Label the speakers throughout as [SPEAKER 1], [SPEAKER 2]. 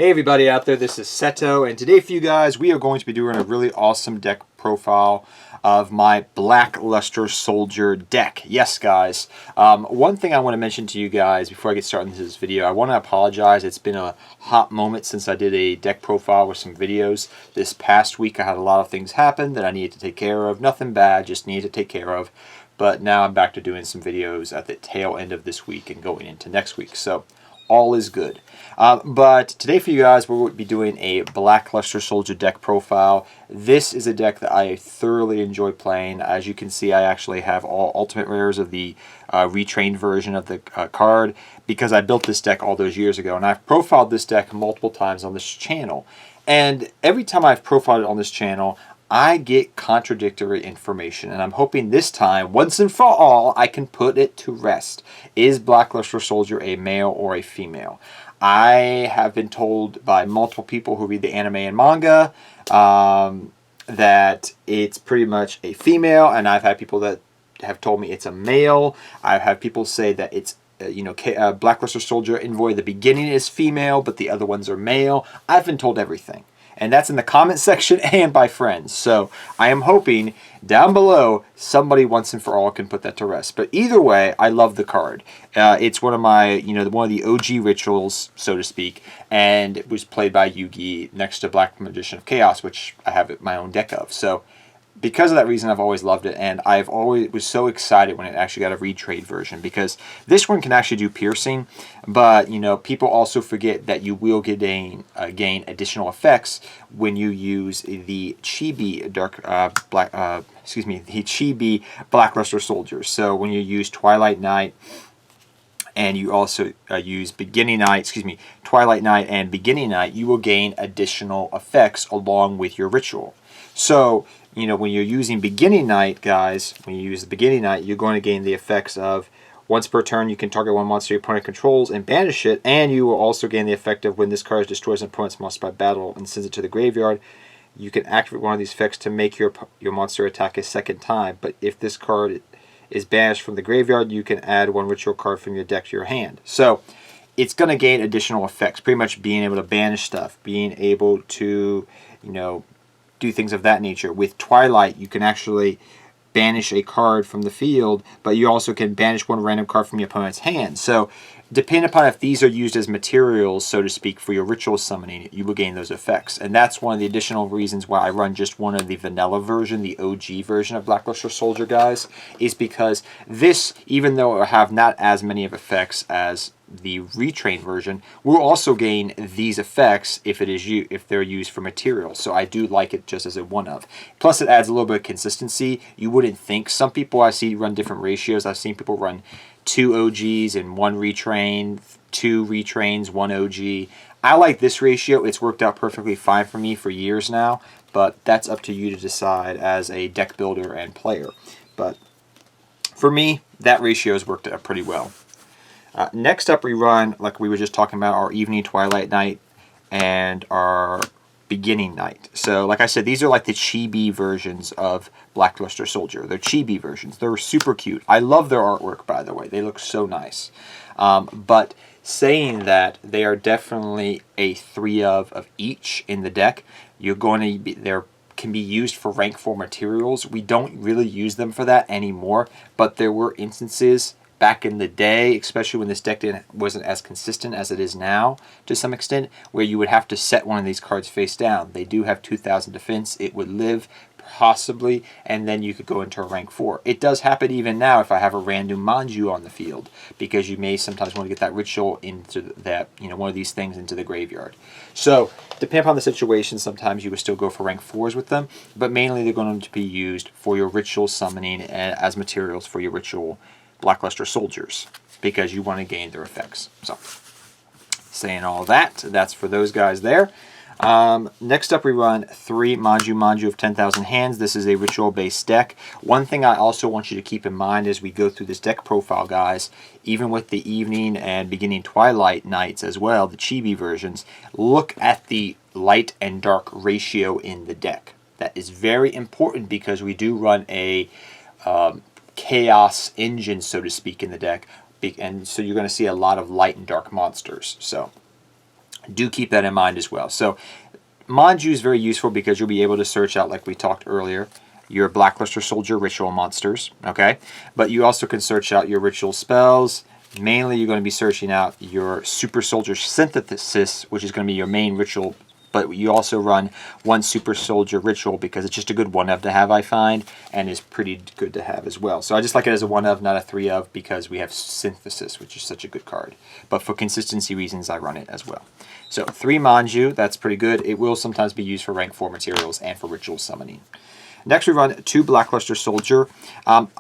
[SPEAKER 1] Hey everybody out there, this is Seto, and today for you guys we are going to be doing a really awesome deck profile of my Blackluster Soldier deck. Yes guys, one thing I want to mention to you guys before I get started into this video, I want to apologize. It's been a hot moment since I did a deck profile with some videos. This past week I had a lot of things happen that I needed to take care of. Nothing bad, just needed to take care of. But now I'm back to doing some videos at the tail end of this week and going into next week. So all is good. But today for you guys, we're going to be doing a Blackluster Soldier deck profile. This is a deck that I thoroughly enjoy playing. As you can see, I actually have all ultimate rares of the retrained version of the card because I built this deck all those years ago. And I've profiled this deck multiple times on this channel. And every time I've profiled it on this channel, I get contradictory information, and I'm hoping this time, once and for all, I can put it to rest. Is Blackluster Soldier a male or a female? I have been told by multiple people who read the anime and manga that it's pretty much a female, and I've had people that have told me it's a male. I've had people say that it's Blackluster Soldier Envoy, the beginning is female, but the other ones are male. I've been told everything. And that's in the comment section and by friends. So I am hoping down below somebody once and for all can put that to rest. But either way, I love the card. It's one of my, one of the OG rituals, so to speak. And it was played by Yugi next to Black Magician of Chaos, which I have my own deck of. So because of that reason, I've always loved it, and I've always was so excited when it actually got a retrade version, because this one can actually do piercing, but people also forget that you will gain additional effects when you use the Chibi the Chibi Blackluster Soldiers. So when you use Twilight Night, and you also use Twilight Night and Beginning Night, you will gain additional effects along with your ritual. So, when you're using Beginning Night, guys, when you use the Beginning Night, you're going to gain the effects of once per turn, you can target one monster your opponent controls and banish it, and you will also gain the effect of when this card destroys an opponent's monster by battle and sends it to the graveyard, you can activate one of these effects to make your monster attack a second time. But if this card is banished from the graveyard, you can add one ritual card from your deck to your hand. So it's going to gain additional effects, pretty much being able to banish stuff, being able to, do things of that nature. With Twilight, you can actually banish a card from the field, but you also can banish one random card from your opponent's hand. So depending upon if these are used as materials, so to speak, for your ritual summoning, you will gain those effects. And that's one of the additional reasons why I run just one of the vanilla version, the OG version of Blackluster Soldier, guys, is because this, even though it will have not as many of effects as the retrained version, will also gain these effects if they're used for materials. So I do like it just as a one-of. Plus it adds a little bit of consistency. You wouldn't think. Some people I see run different ratios. I've seen people run 2 OGs and 1 retrain, 2 retrains, 1 OG. I like this ratio. It's worked out perfectly fine for me for years now, but that's up to you to decide as a deck builder and player. But for me, that ratio has worked out pretty well. Next up, we run, like we were just talking about, our Evening Twilight Night and our Beginning Night. So, like I said, these are like the chibi versions of Blackluster Soldier. They're chibi versions. They're super cute. I love their artwork, by the way. They look so nice. But saying that, they are definitely a 3 of each in the deck. You're going to be there. Can be used for rank 4 materials. We don't really use them for that anymore, but there were instances back in the day, especially when this deck wasn't as consistent as it is now, to some extent, where you would have to set one of these cards face down. They do have 2,000 defense. It would live, possibly, and then you could go into a rank 4. It does happen even now if I have a random Manju on the field, because you may sometimes want to get that ritual into that, one of these things into the graveyard. So, depending upon the situation, sometimes you would still go for rank 4s with them, but mainly they're going to be used for your ritual summoning and as materials for your ritual Blackluster Soldiers, because you want to gain their effects. So, saying all that, that's for those guys there. Next up, we run 3 Manju of 10,000 hands. This is a ritual-based deck. One thing I also want you to keep in mind as we go through this deck profile, guys, even with the Evening and Beginning Twilight Nights as well, the chibi versions, look at the light and dark ratio in the deck. That is very important because we do run a chaos engine, so to speak, in the deck, and so you're going to see a lot of light and dark monsters. So Do keep that in mind as well. So Manju is very useful because you'll be able to search out, like we talked earlier, your Blackluster Soldier ritual monsters, okay? But you also can search out your ritual spells. Mainly, you're going to be searching out your Super Soldier Synthesis, which is going to be your main ritual. But you also run one Super Soldier ritual because it's just a good 1-of to have, I find, and is pretty good to have as well. So I just like it as a 1-of, not a 3-of, because we have Synthesis, which is such a good card. But for consistency reasons, I run it as well. So 3 Manju, that's pretty good. It will sometimes be used for rank 4 materials and for ritual summoning. Next, we run 2 Blackluster Soldier.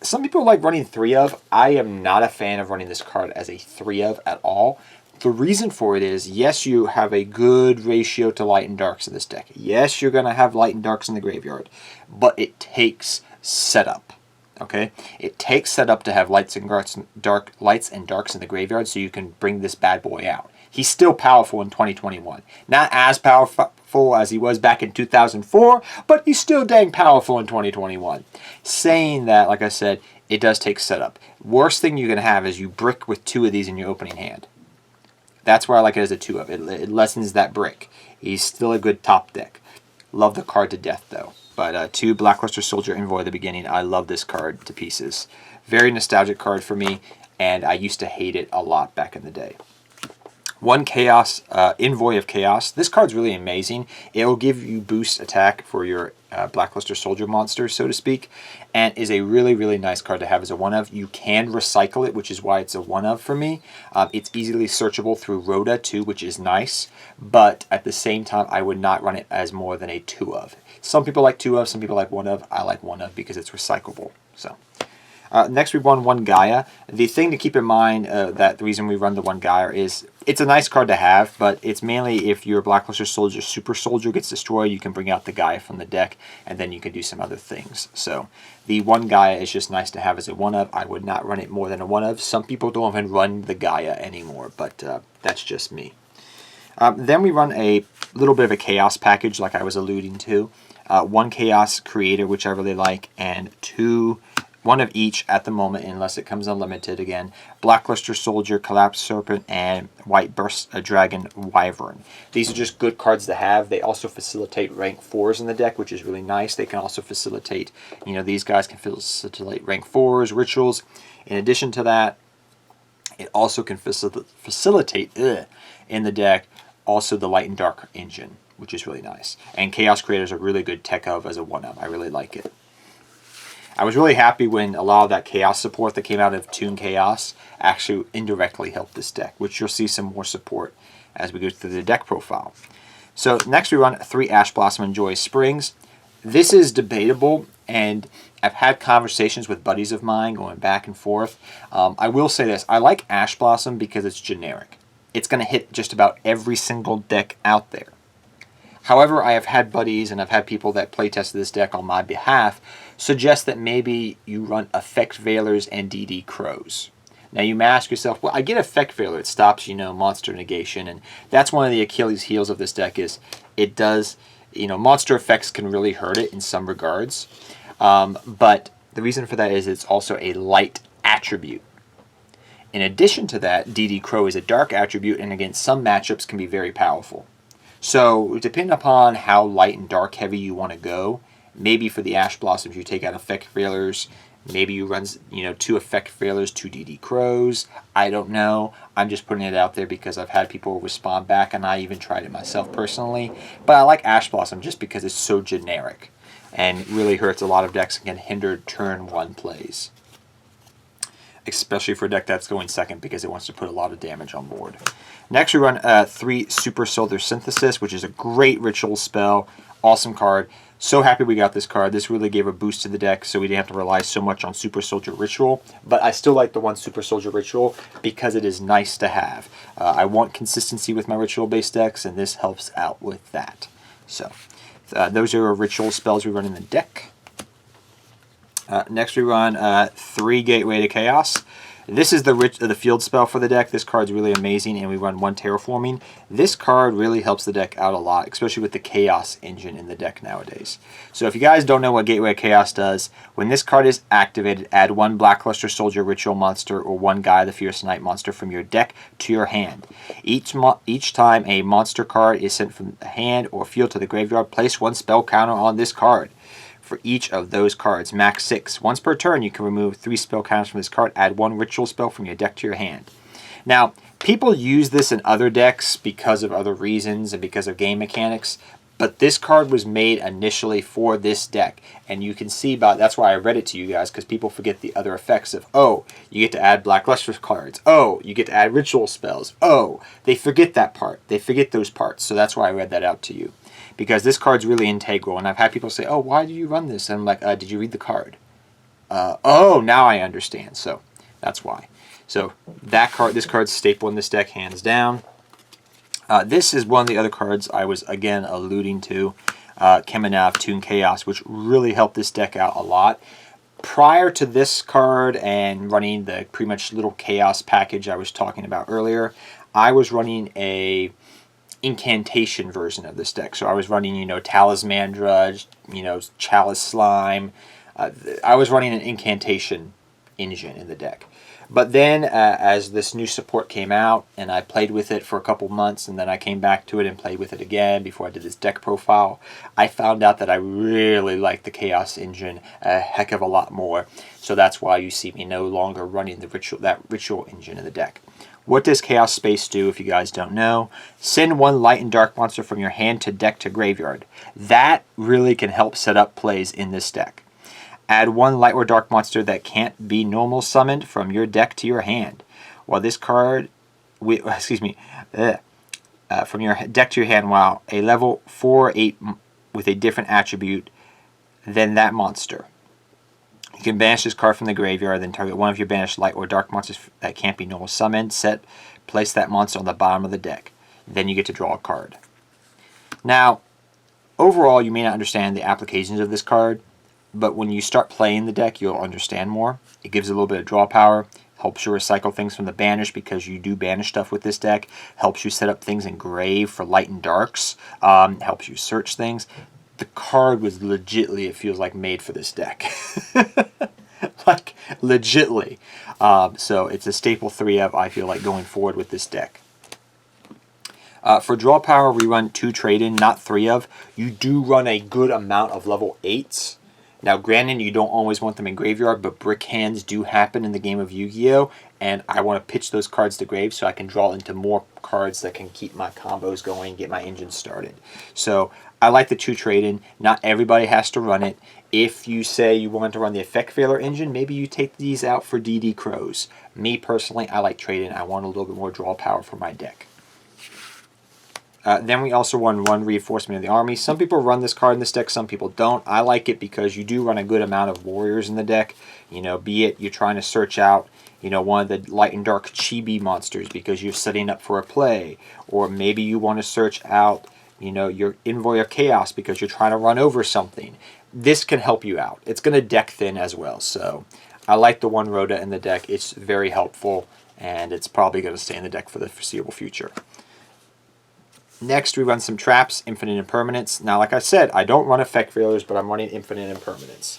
[SPEAKER 1] Some people like running 3-of. I am not a fan of running this card as a 3-of at all. The reason for it is, yes, you have a good ratio to light and darks in this deck. Yes, you're going to have light and darks in the graveyard, but it takes setup. Okay, it takes setup to have lights and darks in the graveyard, so you can bring this bad boy out. He's still powerful in 2021. Not as powerful as he was back in 2004, but he's still dang powerful in 2021. Saying that, like I said, it does take setup. Worst thing you can have is you brick with 2 of these in your opening hand. That's why I like it as a 2-of. It lessens that brick. He's still a good top deck. Love the card to death, though. But 2 Blackluster Soldier Envoy at the beginning. I love this card to pieces. Very nostalgic card for me, and I used to hate it a lot back in the day. 1 Chaos, Envoy of Chaos. This card's really amazing. It will give you boost attack for your Blackluster Soldier monster, so to speak, and is a really, really nice card to have as a 1-of. You can recycle it, which is why it's a 1-of for me. It's easily searchable through Rhoda, too, which is nice, but at the same time, I would not run it as more than a 2-of. Some people like 2-of, some people like 1-of. I like 1-of because it's recyclable. So. Next, we run 1 Gaia. The thing to keep in mind, that the reason we run the 1 Gaia is it's a nice card to have, but it's mainly if your Blackluster Soldier Super Soldier gets destroyed, you can bring out the Gaia from the deck, and then you can do some other things. So the 1 Gaia is just nice to have as a 1-of. I would not run it more than a 1-of. Some people don't even run the Gaia anymore, but that's just me. Then we run a little bit of a Chaos package, like I was alluding to. 1 Chaos Creator, which I really like, and 2... 1 of each at the moment, unless it comes unlimited again. Blackluster Soldier, Collapsed Serpent, and White Burst Dragon Wyvern. These are just good cards to have. They also facilitate rank 4s in the deck, which is really nice. They can also facilitate, these guys can facilitate rank 4s, rituals. In addition to that, it also can facilitate in the deck also the Light and Dark engine, which is really nice. And Chaos Creator is a really good tech of as a 1-of. I really like it. I was really happy when a lot of that Chaos support that came out of Toon Chaos actually indirectly helped this deck, which you'll see some more support as we go through the deck profile. So next we run 3 Ash Blossom and Joy Springs. This is debatable, and I've had conversations with buddies of mine going back and forth. I will say this, I like Ash Blossom because it's generic. It's going to hit just about every single deck out there. However, I have had buddies and I've had people that playtested this deck on my behalf suggest that maybe you run Effect Veilers and DD Crows. Now you may ask yourself, well, I get Effect Veiler. It stops, monster negation, and that's one of the Achilles heels of this deck is it does, monster effects can really hurt it in some regards. But the reason for that is it's also a light attribute. In addition to that, DD Crow is a dark attribute, and against some matchups can be very powerful. So, depending upon how light and dark heavy you want to go, maybe for the Ash Blossoms you take out Effect Veilers, maybe you run 2 Effect Veilers, 2 DD Crows, I don't know. I'm just putting it out there because I've had people respond back, and I even tried it myself personally. But I like Ash Blossom just because it's so generic and really hurts a lot of decks and can hinder turn 1 plays. Especially for a deck that's going second because it wants to put a lot of damage on board. Next we run 3 Super Soldier Synthesis, which is a great ritual spell. Awesome card. So happy we got this card. This really gave a boost to the deck so we didn't have to rely so much on Super Soldier Ritual. But I still like the 1 Super Soldier Ritual because it is nice to have. I want consistency with my ritual-based decks, and this helps out with that. So those are ritual spells we run in the deck. Next we run 3 Gateway to Chaos. This is the field spell for the deck. This card's really amazing, and we run 1 Terraforming. This card really helps the deck out a lot, especially with the Chaos engine in the deck nowadays. So if you guys don't know what Gateway of Chaos does, when this card is activated, add 1 Blackluster Soldier Ritual monster or 1 Guy the Fierce Knight monster from your deck to your hand. Each time a monster card is sent from the hand or field to the graveyard, place 1 spell counter on this card. For each of those cards, max 6. Once per turn, you can remove 3 spell counters from this card, add 1 ritual spell from your deck to your hand. Now, people use this in other decks because of other reasons and because of game mechanics, but this card was made initially for this deck, and you can see that's why I read it to you guys, because people forget the other effects of, oh, you get to add Blackluster cards, oh, you get to add ritual spells, oh, they forget that part, they forget those parts, so that's why I read that out to you. Because this card's really integral, and I've had people say, oh, why do you run this? And I'm like, did you read the card? Oh, now I understand. So that's why. So this card's staple in this deck, hands down. This is one of the other cards I was, again, alluding to, Kemenav, Toon Chaos, which really helped this deck out a lot. Prior to this card and running the pretty much little Chaos package I was talking about earlier, I was running a incantation version of this deck. So I was running, Talisman Drudge, Chalice Slime. I was running an incantation engine in the deck. But then as this new support came out, and I played with it for a couple months, and then I came back to it and played with it again before I did this deck profile, I found out that I really like the Chaos engine a heck of a lot more. So that's why you see me no longer running that ritual engine in the deck. What does Chaos Space do, if you guys don't know? Send 1 light and dark monster from your hand to deck to graveyard. That really can help set up plays in this deck. Add 1 light or dark monster that can't be normal summoned from your deck to your hand. While this card, from your deck to your hand, while a level 4 or 8 with a different attribute than that monster. You can banish this card from the graveyard, then target 1 of your banished light or dark monsters that can't be normal summoned. Place that monster on the bottom of the deck. Then you get to draw a card. Now, overall, you may not understand the applications of this card, but when you start playing the deck, you'll understand more. It gives a little bit of draw power, helps you recycle things from the banish because you do banish stuff with this deck, helps you set up things in grave for light and darks, helps you search things. The card was legitly, it feels like, made for this deck. Like, legitly. So it's a staple 3 of, I feel like, going forward with this deck. For draw power, we run 2 trade-in, not 3 of. You do run a good amount of level 8s. Now, granted, you don't always want them in graveyard, but brick hands do happen in the game of Yu-Gi-Oh! And I want to pitch those cards to grave so I can draw into more cards that can keep my combos going, get my engine started. So I like the 2 trade-in. Not everybody has to run it. If you say you want to run the Effect Veiler engine, maybe you take these out for DD Crows. Me, personally, I like trade-in. I want a little bit more draw power for my deck. Then we also run 1 Reinforcement of the Army. Some people run this card in this deck, some people don't. I like it because you do run a good amount of warriors in the deck. Be it you're trying to search out, one of the light and dark chibi monsters because you're setting up for a play. Or maybe you want to search out, your Envoy of Chaos because you're trying to run over something. This can help you out. It's going to deck thin as well. So I like the 1 Rhoda in the deck. It's very helpful, and it's probably going to stay in the deck for the foreseeable future. Next, we run some traps, Infinite Impermanence. Now, like I said, I don't run Effect Veilers, but I'm running Infinite Impermanence.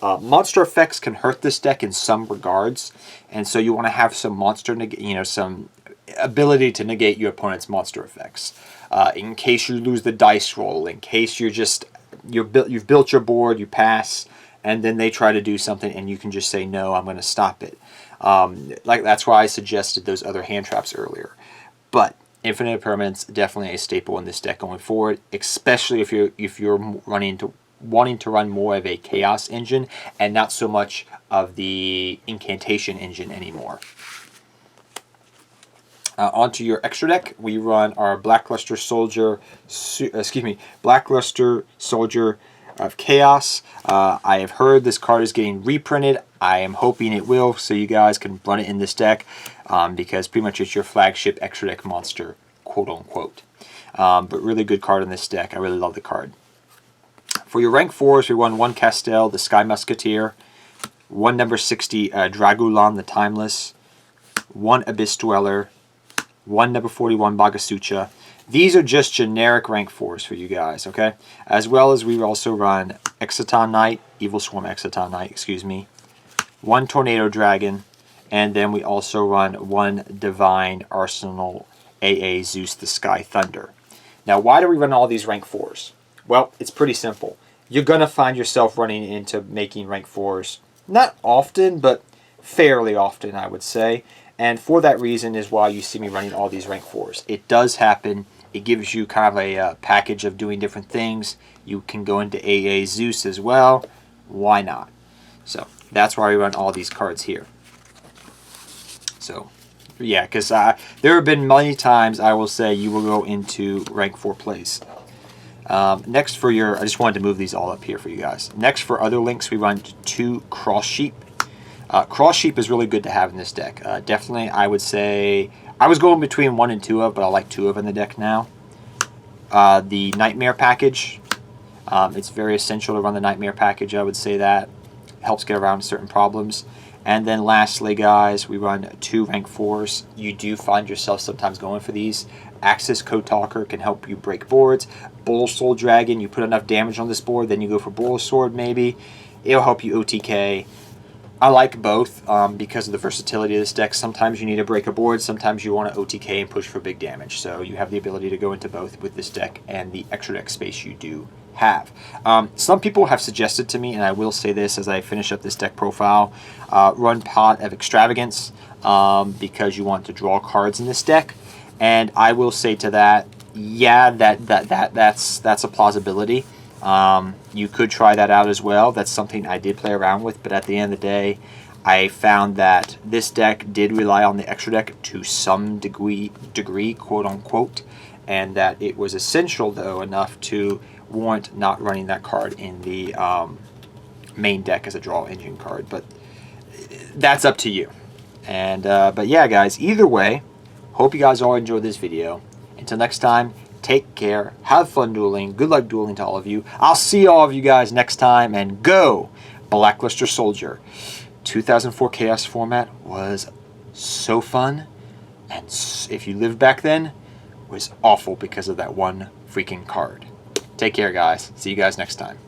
[SPEAKER 1] Monster effects can hurt this deck in some regards, and so you want to have some monster, some ability to negate your opponent's monster effects. In case you lose the dice roll, in case you've built your board, you pass, and then they try to do something, and you can just say, no, I'm going to stop it. That's why I suggested those other hand traps earlier. But Infinite Impermanence, definitely a staple in this deck going forward, especially if you're wanting to run more of a Chaos engine and not so much of the Incantation engine anymore. Onto your extra deck, we run our Blackluster Soldier of Chaos. I have heard this card is getting reprinted. I am hoping it will, so you guys can run it in this deck, because pretty much it's your flagship extra deck monster, quote unquote. But really good card in this deck. I really love the card. For your rank 4s, we run 1 Castel, the Sky Musketeer, 1 number 60 Dragulan, the Timeless, 1 Abyss Dweller, 1 number 41 Bagasucha. These are just generic rank 4s for you guys, okay? As well as we also run Exciton Knight, Evil Swarm Exciton Knight, excuse me, 1 Tornado Dragon, and then we also run 1 Divine Arsenal AA Zeus the Sky Thunder. Now, why do we run all these rank 4s? Well, it's pretty simple. You're going to find yourself running into making rank 4s. Not often, but fairly often, I would say. And for that reason is why you see me running all these rank 4s. It does happen. It gives you kind of a package of doing different things. You can go into AA Zeus as well. Why not? So that's why we run all these cards here. So yeah, because there have been many times I will say you will go into rank 4 plays. Next for your, I just wanted to move these all up here for you guys. Next for other links, we run 2 Cross Sheep. Cross Sheep is really good to have in this deck. Definitely, I would say, I was going between 1 and 2 of, but I like 2 of in the deck now. The Nightmare package, it's very essential to run the Nightmare package, I would say that. Helps get around certain problems. And then lastly, guys, we run 2 rank 4s. You do find yourself sometimes going for these. Axis Code Talker can help you break boards. Bull Soul Dragon, you put enough damage on this board, then you go for Bull Sword maybe. It'll help you OTK. I like both because of the versatility of this deck. Sometimes you need to break a board, sometimes you want to OTK and push for big damage. So you have the ability to go into both with this deck and the extra deck space you do have. Some people have suggested to me, and I will say this as I finish up this deck profile, run Pot of Extravagance because you want to draw cards in this deck. And I will say to that, yeah, that's a plausibility. You could try that out as well. That's something I did play around with, but at the end of the day, I found that this deck did rely on the extra deck to some degree, quote unquote, and that it was essential though enough to warrant not running that card in the main deck as a draw engine card. But that's up to you. And but yeah, guys, either way, hope you guys all enjoyed this video. Until next time, take care, have fun dueling, good luck dueling to all of you. I'll see all of you guys next time, and go Blackluster Soldier. 2004 Chaos format was so fun, and if you lived back then, was awful because of that one freaking card. Take care, guys. See you guys next time.